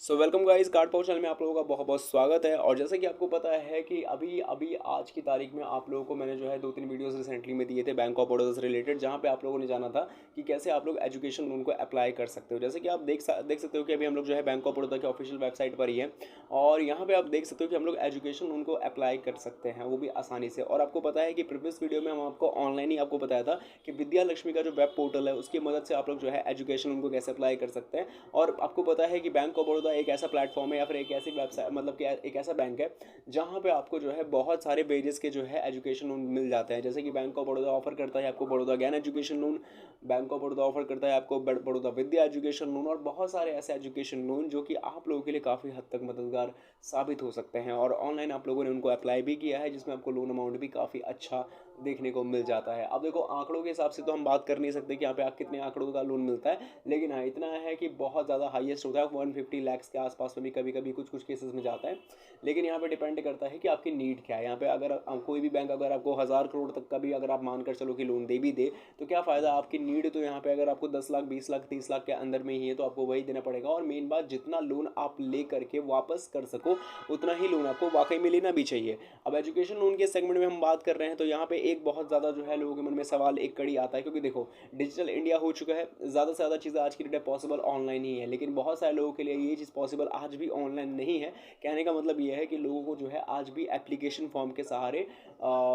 Welcome guys, card pouch channel में आप लोगों का बहुत बहुत स्वागत है। और जैसे कि आपको पता है कि अभी अभी आज की तारीख में आप लोगों को मैंने जो है 2-3 वीडियोस रिसेंटली में दिए थे बैंक ऑफ बड़ौदा से रिलेटेड, जहां पे आप लोगों ने जाना था कि कैसे आप लोग एजुकेशन लोन को अप्लाई कर सकते हो। जैसे कि आप देख सकते हो कि अभी हम लोग जो है बैंक ऑफ बड़ौदा के ऑफिशियल वेबसाइट पर ही है, और यहाँ पे आप देख सकते हो कि हम लोग एजुकेशन लोन को अप्लाई कर सकते हैं, वो भी आसानी से। और आपको पता है कि प्रीवियस वीडियो में हम आपको ऑनलाइन ही आपको बताया था कि विद्या लक्ष्मी का जो वेब पोर्टल है उसकी मदद से आप लोग जो है एजुकेशन लोन को कैसे अप्लाई कर सकते हैं। और आपको पता है कि बैंक ऑफ बड़ौदा एक ऐसा प्लेटफॉर्म है या फिर एक ऐसी वेबसाइट, मतलब कि एक ऐसा बैंक है जहाँ पे आपको जो है बहुत सारे वेजेस के जो है एजुकेशन लोन मिल जाते हैं। जैसे कि बैंक ऑफ बड़ौदा ऑफर करता है आपको बड़ौदा ज्ञान education loan, bank of Baroda offer करता है आपको बड़ौदा विद्या एजुकेशन लोन, और बहुत सारे ऐसे एजुकेशन लोन जो कि आप लोगों के लिए काफ़ी हद तक मददगार साबित हो सकते हैं। और ऑनलाइन आप लोगों ने उनको अप्लाई भी किया है, जिसमें आपको लोन अमाउंट भी काफ़ी अच्छा देखने को मिल जाता है। अब देखो, आंकड़ों के हिसाब से तो हम बात कर नहीं सकते कि यहाँ पे आप कितने आंकड़ों का लोन मिलता है, लेकिन हाँ इतना है कि बहुत ज़्यादा हाईएस्ट होता है 150 लाख के आसपास में भी कभी कभी कुछ कुछ केसेस में जाता है। लेकिन यहाँ पे डिपेंड करता है कि आपकी नीड क्या है। यहाँ पे अगर कोई भी बैंक अगर आपको 1000 करोड़ तक का भी अगर आप मानकर चलो कि लोन दे भी दे, तो क्या फ़ायदा। आपकी नीड तो यहाँ पे अगर आपको 10 लाख 20 लाख 30 लाख के अंदर में ही है तो आपको वही देना पड़ेगा। और मेन बात, जितना लोन आप ले करके वापस कर सको उतना ही लोन आपको वाकई में लेना भी चाहिए। अब एजुकेशन लोन के सेगमेंट में हम बात कर रहे हैं तो यहाँ पे एक बहुत ज़्यादा जो है लोगों के मन में सवाल एक कड़ी आता है, क्योंकि देखो डिजिटल इंडिया हो चुका है, ज़्यादा से ज़्यादा चीज़ें आज की डेट पॉसिबल ऑनलाइन ही है। लेकिन बहुत सारे लोगों के लिए ये चीज़ पॉसिबल आज भी ऑनलाइन नहीं है। कहने का मतलब ये है कि लोगों को जो है आज भी एप्लीकेशन फॉर्म के सहारे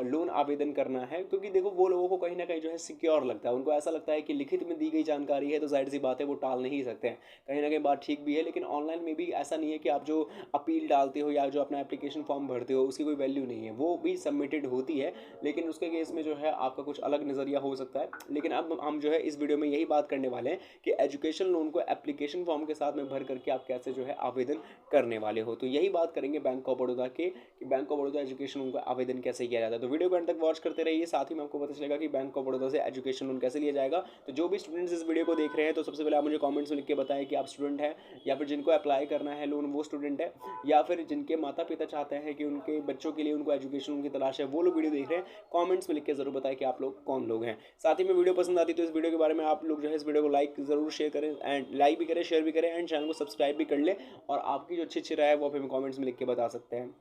लोन आवेदन करना है, क्योंकि देखो वो लोगों को कहीं ना कहीं जो है सिक्योर लगता है। उनको ऐसा लगता है कि लिखित में दी गई जानकारी है तो जाहिर सी बात है वो टाल नहीं सकते हैं। कहीं ना कहीं बात ठीक भी है, लेकिन ऑनलाइन में भी ऐसा नहीं है कि आप जो अपील डालते हो या जो अपना एप्लीकेशन फॉर्म भरते हो उसकी कोई वैल्यू नहीं है, वो भी सबमिटेड होती है। लेकिन उसके केस में जो है आपका कुछ अलग नज़रिया हो सकता है। लेकिन अब हम जो है इस वीडियो में यही बात करने वाले हैं कि एजुकेशन लोन को एप्लीकेशन फॉर्म के साथ में भर करके आप कैसे जो है आवेदन करने वाले हो। तो यही बात करेंगे बैंक ऑफ बड़ौदा के कि bank of Baroda education loan का आवेदन कैसे किया जाता है। तो वीडियो को अंत तक वॉच करते रहिए, साथ ही में आपको पता चलेगा कि बैंक ऑफ बड़ौदा से एजुकेशन लोन कैसे लिया जाएगा। तो जो भी स्टूडेंट्स इस वीडियो को देख रहे हैं, तो सबसे पहले आप मुझे कमेंट्स में लिख के बताएं कि आप स्टूडेंट हैं, या फिर जिनको अप्लाई करना है लोन वो स्टूडेंट है, या फिर जिनके माता पिता चाहते हैं कि उनके बच्चों के लिए उनको एजुकेशन लोन की तलाश है, वो लोग वीडियो देख रहे हैं। कमेंट्स में लिख के जरूर बताएं कि आप लोग कौन लोग हैं। साथ ही में वीडियो पसंद आती है तो इस वीडियो के बारे में आप लोग जो है इस वीडियो को लाइक जरूर शेयर करें, एंड लाइक भी करें, शेयर भी करें, एंड चैनल को सब्सक्राइब भी कर लें। और आपकी जो अच्छी अच्छी राय है वो आप हमें कमेंट्स में लिख के बता सकते हैं।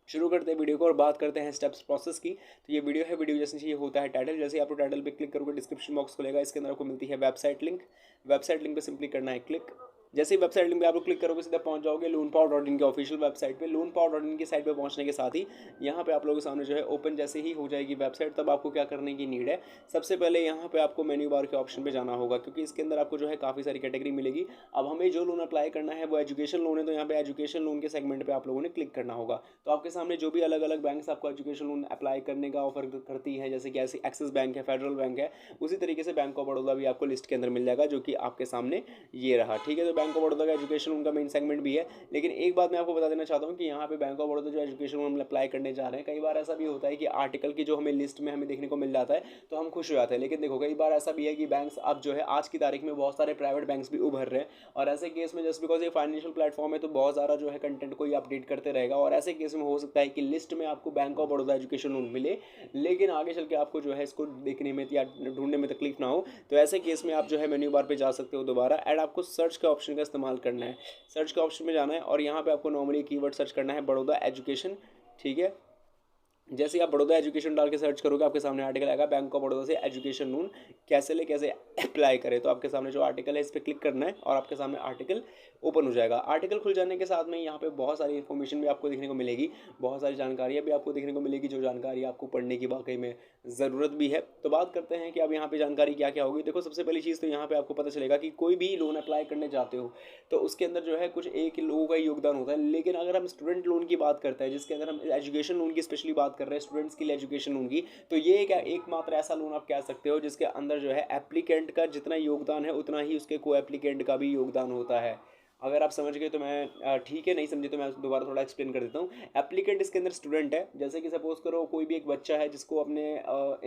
शुरू करते हैं वीडियो को और बात करते हैं स्टेप्स प्रोसेस की। तो ये वीडियो है, वीडियो जैसे ये होता है टाइटल, जैसे आप टाइटल पे क्लिक करोगे डिस्क्रिप्शन बॉक्स खुलेगा, इसके अंदर आपको मिलती है वेबसाइट लिंक। वेबसाइट लिंक पे सिंपली करना है क्लिक। जैसे ही वेबसाइट लिंक पे आप लोग क्लिक करोगे सीधा पहुंच जाओगे loanpower.in के ऑफिशियल वेबसाइट पे। loanpower.in की साइट पे पहुंचने के साथ ही यहाँ पे आप लोगों के सामने जो है ओपन जैसे ही हो जाएगी वेबसाइट, तब आपको क्या करने की नीड है। सबसे पहले यहाँ पे आपको मेन्यू बार के ऑप्शन पे जाना होगा, क्योंकि इसके अंदर आपको जो है काफ़ी सारी कैटेगरी मिलेगी। अब हमें जो लोन अप्लाई करना है वो एजुकेशन लोन है, तो यहाँ पे एजुकेशन लोन के सेगमेंट पे आप लोगों ने क्लिक करना होगा। तो आपके सामने जो भी अलग अलग बैंक्स आपको एजुकेशन लोन अप्लाई करने का ऑफर करती है, जैसे कि ऐसे एक्सिस बैंक है, फेडरल बैंक है, उसी तरीके से बैंक ऑफ बड़ौदा भी आपको लिस्ट के अंदर मिल जाएगा, जो कि आपके सामने ये रहा। ठीक है, तो बैंक ऑफ बड़ौदा का एजुकेशन लोन का मेन सेगमेंट भी है। लेकिन एक बात मैं आपको बता देना चाहता हूँ कि यहाँ पे बैंक ऑफ बड़ौदा जो एजुकेशन लोन अप्लाई करने जा रहे हैं, कई बार ऐसा भी होता है कि आर्टिकल की जो हमें लिस्ट में हमें देखने को मिल जाता है तो हम खुश हो जाते हैं। लेकिन देखो कई बार ऐसा भी है कि बैंक्स अब जो है आज की तारीख में बहुत सारे प्राइवेट बैंक्स भी उभर रहे हैं, और ऐसे केस में जस्ट बिकॉज ये फाइनेंशियल प्लेटफॉर्म है तो बहुत सारा जो है कंटेंट को ये अपडेट करते रहेगा, और ऐसे केस में हो सकता है कि लिस्ट में आपको bank of Baroda education loan मिले, लेकिन आगे चल के आपको जो है इसको देखने में या ढूंढने में तकलीफ ना हो। तो ऐसे केस में आप जो है मेन्यू बार पे जा सकते हो दोबारा, एंड आपको सर्च के ऑप्शन का इस्तेमाल करना है। सर्च के ऑप्शन में जाना है और यहाँ पे आपको नॉर्मली कीवर्ड सर्च करना है बड़ौदा एजुकेशन। ठीक है, जैसे आप बड़ौदा एजुकेशन डाल के सर्च करोगे आपके सामने आर्टिकल आएगा बैंक ऑफ बड़ौदा से एजुकेशन लोन कैसे ले, कैसे अप्लाई करें। तो आपके सामने जो आर्टिकल है इस पर क्लिक करना है और आपके सामने आर्टिकल ओपन हो जाएगा। आर्टिकल खुल जाने के साथ में यहाँ पे बहुत सारी इन्फॉर्मेशन भी आपको देखने को मिलेगी, बहुत सारी जानकारियाँ भी आपको देखने को मिलेगी, जो जानकारी आपको पढ़ने की वाकई में ज़रूरत भी है। तो बात करते हैं कि अब यहाँ पे जानकारी क्या क्या होगी। देखो सबसे पहली चीज़ तो यहाँ पे आपको पता चलेगा कि कोई भी लोन अप्लाई करने जाते हो तो उसके अंदर जो है कुछ एक लोगों का योगदान होता है। लेकिन अगर हम स्टूडेंट लोन की बात करते हैं, जिसके अंदर हम एजुकेशन लोन की स्पेशली बात कर रहे हैं, स्टूडेंट्स के लिए एजुकेशन लोन की, तो ये एकमात्र ऐसा लोन आप कह सकते हो जिसके अंदर जो है एप्लीकेंट का जितना योगदान है उतना ही उसके को एप्लीकेंट का भी योगदान होता है। अगर आप समझ गए तो मैं ठीक है, नहीं समझे तो मैं दोबारा थोड़ा एक्सप्लेन कर देता हूँ। एप्लीकेंट इसके अंदर स्टूडेंट है, जैसे कि सपोज करो कोई भी एक बच्चा है जिसको अपने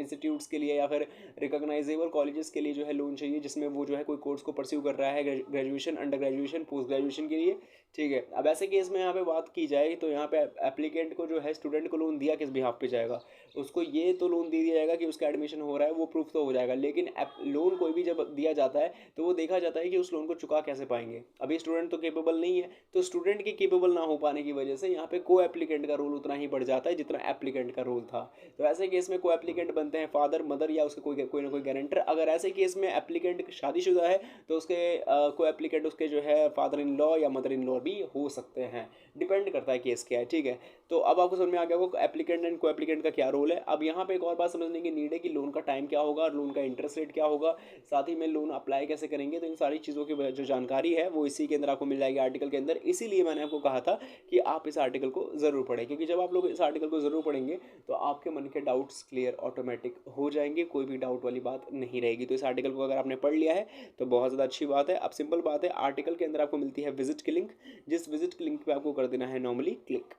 इंस्टीट्यूट्स के लिए या फिर रिकॉग्नाइजेबल कॉलेजेस के लिए जो है लोन चाहिए, जिसमें वो जो है कोई कोर्स को परस्यू कर रहा है, graduation, under graduation, post graduation के लिए। ठीक है, अब ऐसे केस में यहाँ पे बात की जाए तो यहाँ पे एप्लीकेंट को जो है स्टूडेंट को लोन दिया किस बिहाफ पे जाएगा, उसको ये तो लोन दे दिया जाएगा कि उसका एडमिशन हो रहा है, वो प्रूफ तो हो जाएगा। लेकिन लोन कोई भी जब दिया जाता है तो वो देखा जाता है कि उस लोन को चुका कैसे पाएंगे। अभी स्टूडेंट स्टूडेंट तो केपेबल नहीं है, तो स्टूडेंट के केपेबल ना हो पाने की वजह से यहाँ पे को एप्लीकेंट का रोल उतना ही बढ़ जाता है जितना एप्लीकेंट का रोल था। तो ऐसे केस में को एप्लीकेंट बनते हैं फादर, मदर या उसके कोई ना कोई गारंटर। अगर ऐसे केस में एप्लीकेंट शादीशुदा है तो उसके को एप्लीकेंट उसके जो है फादर इन लॉ या मदर इन लॉ भी हो सकते हैं, डिपेंड करता है केस क्या है। ठीक है, तो अब आपको समझ में आ गया होगा एप्लीकेंट एंड को एप्लीकेंट का क्या रोल है। अब यहाँ पे एक और बात समझने की नीड है कि लोन का टाइम क्या होगा, लोन का इंटरेस्ट रेट क्या होगा, साथ ही में लोन अप्लाई कैसे करेंगे। तो इन सारी चीज़ों की जो जानकारी है वो इसी के अंदर आपको मिल जाएगी आर्टिकल के अंदर। इसीलिए मैंने आपको कहा था कि आप इस आर्टिकल को ज़रूर पढ़ें, क्योंकि जब आप लोग इस आर्टिकल को ज़रूर पढ़ेंगे तो आपके मन के डाउट्स क्लियर ऑटोमेटिक हो जाएंगे, कोई भी डाउट वाली बात नहीं रहेगी। तो इस आर्टिकल को अगर आपने पढ़ लिया है तो बहुत ज़्यादा अच्छी बात है। अब सिंपल बात है, आर्टिकल के अंदर आपको मिलती है विजिट की लिंक, जिस विजिट की लिंक पे आपको कर देना है नॉर्मली क्लिक,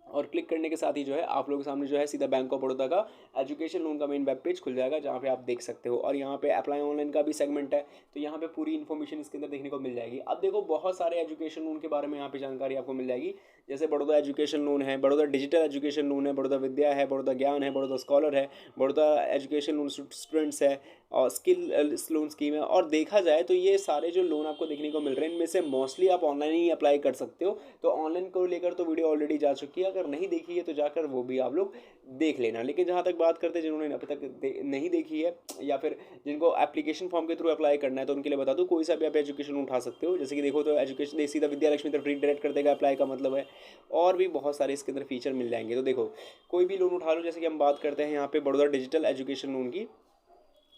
और क्लिक करने के साथ ही जो है आप लोगों के सामने जो है सीधा बैंक ऑफ बड़ौदा का एजुकेशन लोन का मेन वेब पेज खुल जाएगा, जहाँ पे आप देख सकते हो। और यहाँ पे अप्लाई ऑनलाइन का भी सेगमेंट है, तो यहाँ पे पूरी इन्फॉर्मेशन इसके अंदर देखने को मिल जाएगी। अब देखो बहुत सारे एजुकेशन लोन के बारे में यहाँ पे जानकारी आपको मिल जाएगी, जैसे बड़ौदा एजुकेशन लोन है, बड़ौदा डिजिटल एजुकेशन लोन है, बड़ौदा विद्या है, बड़ौदा ज्ञान है, बड़ौदा स्कॉलर है, बड़ौदा एजुकेशन लोन स्टूडेंट्स है, और स्किल लोन स्कीम है। और देखा जाए तो ये सारे जो लोन आपको देखने को मिल रहे हैं इनमें से मोस्टली आप ऑनलाइन ही अप्लाई कर सकते हो। तो ऑनलाइन को लेकर तो वीडियो ऑलरेडी जा चुकी है, अगर नहीं देखी है तो जाकर वो भी आप लोग देख लेना। लेकिन जहाँ तक बात करते हैं जिन्होंने अभी तक नहीं देखी है या फिर जिनको एप्लीकेशन फॉर्म के थ्रू अप्लाई करना है, तो उनके लिए बता दूँ कोई सा भी आप एजुकेशन उठा सकते हो। जैसे कि देखो तो एजुकेशन सीधा विद्या लक्ष्मी तरफ रीडायरेक्ट कर देगा, अप्लाई का मतलब है। और भी बहुत सारे इसके अंदर फीचर मिल जाएंगे। तो देखो कोई भी लोन उठा लो, जैसे कि हम बात करते हैं यहाँ पे बड़ौदा डिजिटल एजुकेशन लोन की,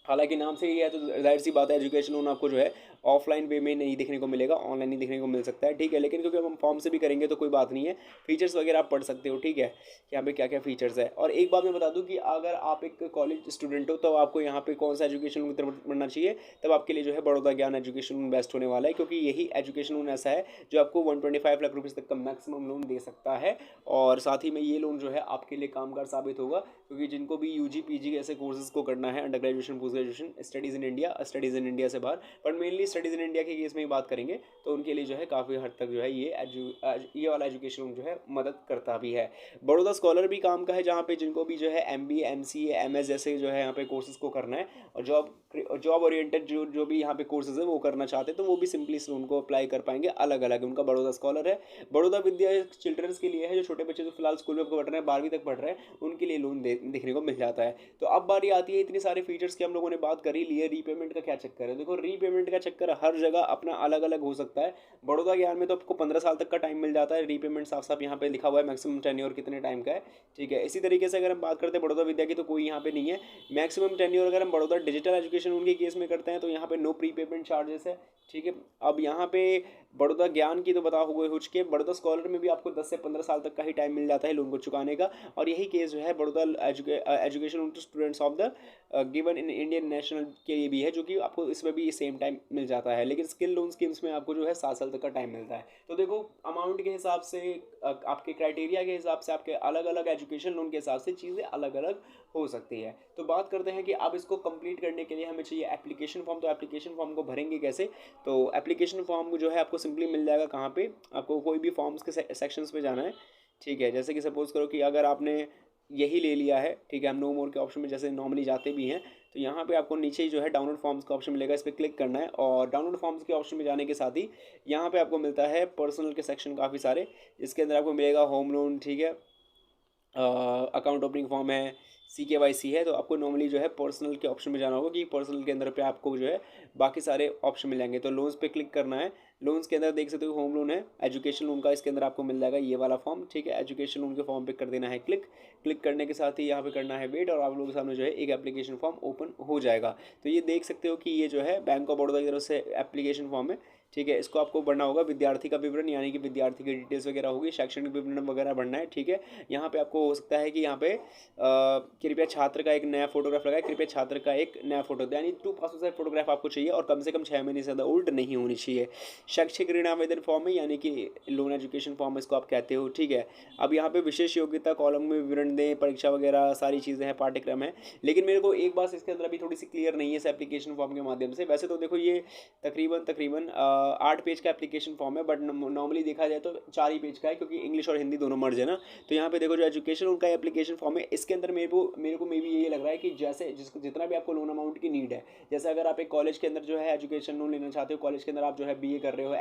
हालांकि नाम से ही है तो जाहिर सी बात है एजुकेशन लोन आपको जो है ऑफलाइन वे में नहीं देखने को मिलेगा, ऑनलाइन ही देखने को मिल सकता है। ठीक है, लेकिन क्योंकि हम फॉर्म से भी करेंगे तो कोई बात नहीं है, फीचर्स वगैरह आप पढ़ सकते हो। ठीक है, यहाँ पे क्या क्या फीचर्स है। और एक बात मैं बता दूं कि अगर आप एक कॉलेज स्टूडेंट हो तो आपको यहाँ पे कौन सा एजुकेशन लोन की तरफ बढ़ना चाहिए, तब आपके लिए जो है बड़ौदा ज्ञान एजुकेशन लोन बेस्ट होने वाला है, क्योंकि यही एजुकेशन लोन ऐसा है जो आपको 125 लाख रुपीज़ तक का मैक्सिमम लोन दे सकता है। और साथ ही में ये लोन जो है आपके लिए कामगार साबित होगा, क्योंकि जिनको भी यूजी पीजी ऐसे कोर्सेज को करना है, under graduation post graduation studies in India, studies in India से बाहर, पर मेनली स्टडीज़ इन इंडिया के केस में ही बात करेंगे, तो उनके लिए जो है काफ़ी हद तक जो है ये वाला एजुकेशन लोन जो है मदद करता भी है। बड़ौदा स्कॉलर भी काम का है, जहाँ पे जिनको भी जो है MBA MCA MS जैसे जो है यहाँ पे कोर्सेज को करना है और जॉब ओरिएंटेड जो भी यहाँ पे कोर्सेज है वो करना चाहते हैं, तो वो भी सिंपली इस लोन को अप्लाई कर पाएंगे। अलग अलग उनका बड़ौदा स्कॉलर है, बड़ौदा विद्या चिल्ड्रंस के लिए है, जो छोटे बच्चे जो फिलहाल स्कूल में पढ़ रहे हैं 12वीं तक पढ़ रहे हैं उनके लिए लोन देखने को मिल जाता है। तो अब बारी आती है, इतने सारे फीचर्स की हम लोगों ने बात करी ली है, रीपेमेंट का क्या चक्कर है। देखो रीपेमेंट का चक्कर हर जगह अपना अलग अलग हो सकता है। बड़ौदा ज्ञान में तो आपको 15 साल तक का टाइम मिल जाता है, रीपेमेंट साफ साफ यहाँ पे लिखा हुआ है मैक्सिमम टेन्योर कितने टाइम का है। ठीक है, इसी तरीके से अगर हम बात करते हैं बड़ौदा विद्या की तो कोई यहाँ पे नहीं है मैक्सिमम टेन्योर। अगर हम बड़ौदा डिजिटल एजुकेशन उनके केस में करते हैं तो यहाँ पे नो प्री पेमेंट चार्जेस है। ठीक है, अब यहाँ पे बड़ौदा ज्ञान की तो बता हुए हो चुके, बड़ौदा स्कॉलर में भी आपको 10 से 15 साल तक का ही टाइम मिल जाता है लोन को चुकाने का। और यही केस जो है Baroda education loan to students of the given in Indian national के लिए भी है, जो कि आपको इसमें भी सेम टाइम मिल जाता है। लेकिन स्किल लोन स्कीम्स में आपको जो है 7 साल तक का टाइम मिलता है। तो देखो अमाउंट के हिसाब से, आपके क्राइटेरिया के हिसाब से, आपके अलग अलग एजुकेशन लोन के हिसाब से चीज़ें अलग अलग हो सकती है। तो बात करते हैं कि अब इसको कंप्लीट करने के लिए हमें चाहिए एप्लीकेशन फॉर्म। तो एप्लीकेशन फॉर्म को भरेंगे कैसे, तो एप्लीकेशन फॉर्म जो है आपको सिंपली मिल जाएगा कहाँ पे, आपको कोई भी फॉर्म्स के सेक्शंस पे जाना है। ठीक है, जैसे कि सपोज करो कि अगर आपने यही ले लिया है, ठीक है, हम नो मोर के ऑप्शन में जैसे नॉर्मली जाते भी हैं, तो यहाँ पे आपको नीचे ही जो है डाउनलोड फॉर्म्स का ऑप्शन मिलेगा, इस पर क्लिक करना है। और डाउनलोड फॉर्म्स के ऑप्शन में जाने के साथ ही यहाँ पे आपको मिलता है पर्सनल के सेक्शन काफ़ी सारे, जिसके अंदर आपको मिलेगा होम लोन, ठीक है, अकाउंट ओपनिंग फॉर्म है, CKYC है। तो आपको नॉर्मली जो है पर्सनल के ऑप्शन में जाना होगा, कि पर्सनल के अंदर पे आपको जो है बाकी सारे ऑप्शन मिल जाएंगे। तो लोन्स पे क्लिक करना है, लोन्स के अंदर देख सकते हो होम लोन है, एजुकेशन लोन का इसके अंदर आपको मिल जाएगा ये वाला फॉर्म। ठीक है, एजुकेशन लोन के फॉर्म पे कर देना है क्लिक, क्लिक करने के साथ ही यहाँ पे करना है वेट, और आप लोगों के सामने जो है एक एप्लीकेशन फॉर्म ओपन हो जाएगा। तो ये देख सकते हो कि ये जो है बैंक ऑफ बड़ौदा की तरफ से एप्लीकेशन फॉर्म है। ठीक है, इसको आपको भरना होगा, विद्यार्थी का विवरण यानी कि विद्यार्थी की डिटेल्स वगैरह होगी, शैक्षणिक विवरण वगैरह भरना है। ठीक है, यहाँ पे आपको हो सकता है कि यहाँ पे कृपया छात्र का एक नया फोटोग्राफ लगाए, कृपया छात्र का एक नया फोटो, यानी 2 पासपोर्ट साइज फोटोग्राफ आपको चाहिए और कम से कम 6 महीने से ज़्यादा ओल्ड नहीं होनी चाहिए। शैक्षिक ऋण आवेदन फॉर्म है, यानी कि लोन एजुकेशन फॉर्म इसको आप कहते हो। ठीक है, अब यहाँ पे विशेष योग्यता कॉलम में विवरण दें, परीक्षा वगैरह सारी चीज़ें हैं, पाठ्यक्रम है। लेकिन मेरे को एक बात इसके अंदर अभी थोड़ी सी क्लियर नहीं है इस एप्लीकेशन फॉर्म के माध्यम से। वैसे तो देखो ये तकरीबन 8 पेज का एप्लीकेशन फॉर्म है, बट नॉर्मली देखा जाए तो 4 ही पेज का है, क्योंकि इंग्लिश और हिंदी दोनों मर्ज है ना। तो यहाँ पे देखो जो एजुकेशन उनका एप्लीकेशन फॉर्म है, इसके अंदर मेरे को मे भी यही लग रहा है कि जैसे जितना भी आपको लोन अमाउंट की नीड है, जैसे अगर आप एक कॉलेज के अंदर जो है एजुकेशन लोन लेना चाहते हो, कॉलेज के अंदर आप जो है बीए कर रहे हो,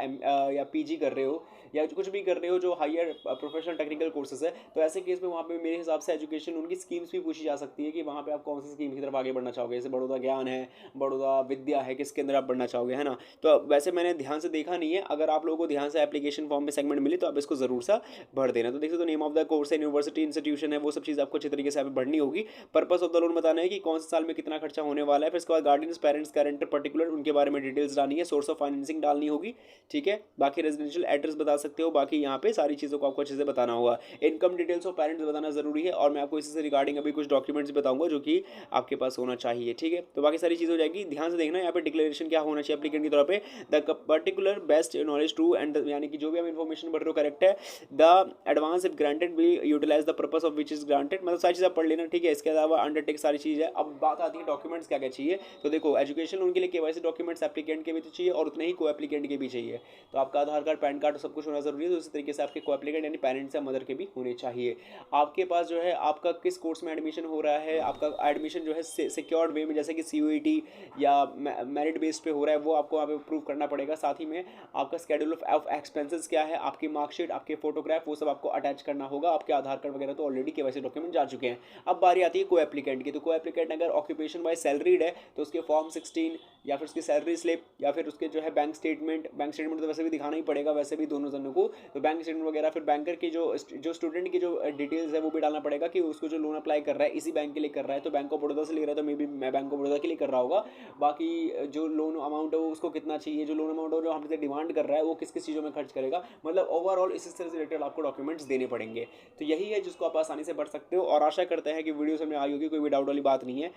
या पीजी कर रहे हो, या कुछ भी कर रहे हो जो हायर प्रोफेशनल टेक्निकल कोर्सेज है, तो ऐसे केस में वहाँ पे मेरे हिसाब से एजुकेशन उनकी स्कीम्स भी पूछी जा सकती है कि वहाँ पे आप कौन सी स्कीम की तरफ आगे बढ़ना चाहोगे। जैसे बड़ौदा ज्ञान है, बड़ौदा विद्या है, किसके अंदर आप बढ़ना चाहोगे, है ना। तो वैसे मैंने ध्यान से देखा नहीं है, अगर आप लोगों को ध्यान से एप्लीकेशन फॉर्म में सेगमेंट मिली तो आप इसको जरूर सा भर देना। तो देखिए, तो नेम ऑफ द कोर्स है, यूनिवर्सिटी इंस्टीट्यूशन है, वो सब चीज़ आपको अच्छी तरीके से भरनी होगी। पर्पस ऑफ द लोन बताना है कि कौन से साल में कितना खर्चा होने वाला है, फिर इसके बाद गार्डियंस, पेरेंट्स, गारंटर पर्टिकुलर उनके बारे में डिटेल्स डालनी है, सोर्स ऑफ फाइनेंसिंग डालनी होगी, ठीक है। बाकी रेजिडेंशियल एड्रेस बता सकते हो, बाकी यहाँ पे सारी चीज़ों को आपको अच्छे से बताना होगा। इनकम डिटेल्स ऑफ पेरेंट्स बताना जरूरी है, और मैं आपको इसी से रिगार्डिंग अभी कुछ डॉक्यूमेंट्स बताऊंगा जो कि आपके पास होना चाहिए, ठीक है। तो बाकी सारी चीज़ हो जाएगी। ध्यान से देखना यहाँ पे डिक्लेरेशन क्या होना चाहिए एप्लीकेंट की तौर पे, the particular best knowledge to and, यानी कि जो भी हम इन्फॉर्मेशन पढ़ रहे हो करेक्ट है। द एडवांस इफ ग्रांटेड भी utilise the purpose of which is granted, मतलब सारी चीज़ आप पढ़ लेना, ठीक है। इसके अलावा अंडरटेक सारी चीज़ है। अब बात आती है डॉक्यूमेंट्स क्या क्या चाहिए। तो देखो, एजुकेशन लोन के लिए केवाईसी डॉक्यूमेंट्स एप्लीकेंट के भी तो चाहिए और उतने ही को एप्लीकेंट के भी चाहिए। तो आपका आधार कार्ड, पैन कार्ड सब कुछ होना जरूरी है। तो उसी तरीके से आपके को एप्लीकेंट यानी पेरेंट्स या मदर के भी होने चाहिए। आपके पास जो है आपका किस कोर्स में एडमिशन हो रहा है, आपका एडमिशन जो है सिक्योर्ड वे में, जैसे कि सीयूईटी या मेरिट बेस्ड पे हो रहा है, वो आपको वहाँ पे प्रूव करना पड़ेगा। साथ ही में आपका स्केड्यूल ऑफ एक्सपेंसेस क्या है, आपकी मार्कशीट, आपके फोटोग्राफ, वो सब आपको अटैच करना होगा। आपके आधार कार्ड वगैरह तो ऑलरेडी केवाईसी डॉक्यूमेंट जा चुके हैं। अब बारी आती है को एप्लीकेंट की। तो को एप्लीकेंट अगर ऑक्यूपेशन वाइज सैलरीड है तो उसके फॉर्म 16 या फिर उसकी सैलरी स्लिप या फिर उसके जो है बैंक स्टेटमेंट तो वैसे भी दिखाना ही पड़ेगा वैसे भी दोनों जनों को। तो बैंक स्टेटमेंट वगैरह, फिर बैंकर की जो स्टूडेंट की जो डिटेल्स है वो भी डालना पड़ेगा कि उसको जो लोन अप्लाई कर रहा है इसी बैंक के लिए कर रहा है। तो बैंक ऑफ बड़ौदा से ले रहा है तो मे बी मैं बैंक ऑफ बड़ौदा के लिए कर रहा होगा। बाकी जो लोन अमाउंट है वो उसको कितना चाहिए, जो लोन अमाउंट है जो हमसे डिमांड कर रहा है वो किस किस चीज़ों में खर्च करेगा, मतलब ओवरऑल इसी से रिलेटेड आपको डॉक्यूमेंट्स देने पड़ेंगे। तो यही है जिसको आप आसानी से भर सकते हो, और आशा करते हैं कि वीडियो समझ में आई होगी, कोई भी डाउट वाली बात नहीं है।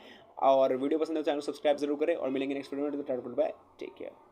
और वीडियो पसंद है तो चैनल सब्सक्राइब जरूर करें, और मिलेंगे नेक्स्ट वीडियो में। Take care.